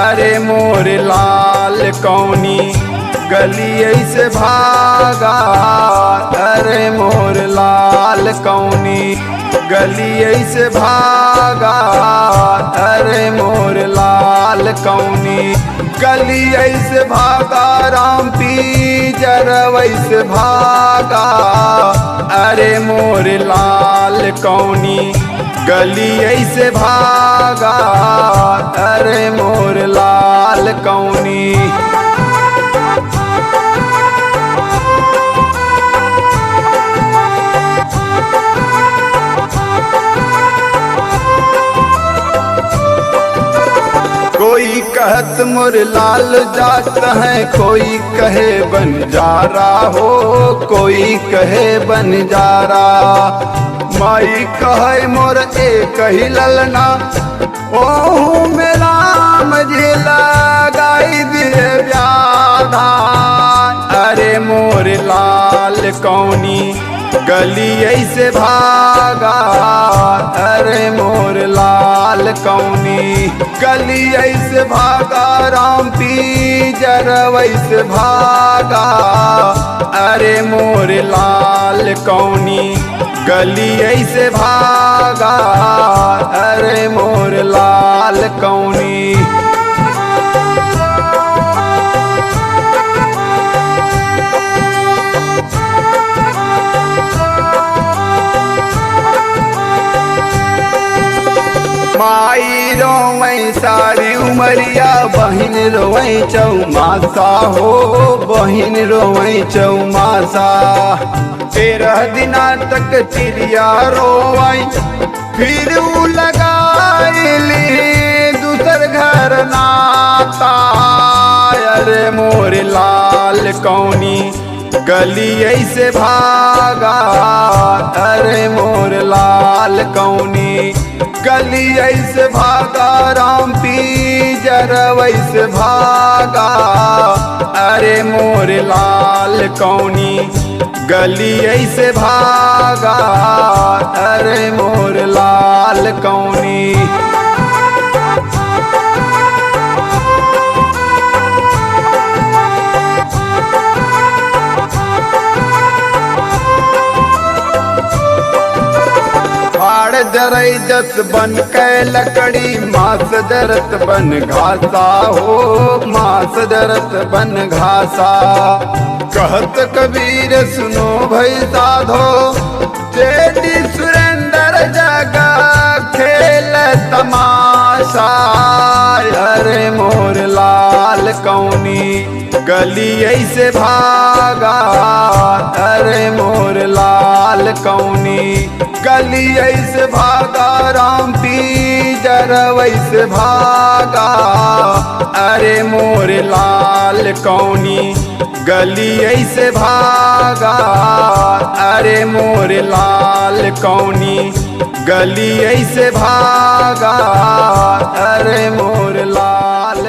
अरे मोर लाल कौनी गली ऐसे भागा। अरे मोर लाल कौनी गली ऐसे भागा। अरे मोर लाल कौनी गली ऐसे भागा। राम पीजर वैसे भागा। अरे मोर लाल कौनी गली ऐसे भागा। अरे मोर लाल कौनी कोई कहत मोर लाल जात है, कोई कहे बंजारा हो, कोई कहे बंजारा। माई कहे मोर एक ही ललना, ओहू मेरा मझिला गाई दिए व्याधा। अरे मोर लाल कौनी गली ऐसे भागा। अरे मोर लाल कौनी गली ऐसे भागा। राम पीजर वैसे भागा। अरे मोर लाल कौनी गली ऐसे भागा। अरे मोर लाल कौनी माई रोवै सारी उमरिया, बहिन रोवै चौमासा हो, बहिन रोवै चौमासा। 13 दिना तक चिड़िया रोवै, फिर उ लगाइली दूसर घर नाता। अरे मोर लाल कौनी गली ऐसे भागा। अरे मोर लाल कौनी गली ऐसे भागा। राम पीजर वैसे भागा। अरे मोर लाल कौनी गली ऐसे भागा। अरे मोर लाल कौनी फाड़ जरई जस बन के लकड़ी, मांस जरत बन घासा हो, मांस जरत बन घासा। कहत कबीर सुनो भई साधो, जेडी सुरेंद्र जगा खेल तमाशा। अरे मोर लाल कौनी गली ऐसे भागा। अरे मोर लाल कौनी गली ऐसे भागा। राम पीजर वैसे भागा। अरे मोर लाल कौनी गली ऐसे भागा। अरे मोर लाल कौनी गली ऐसे भागा। अरे मोर लाल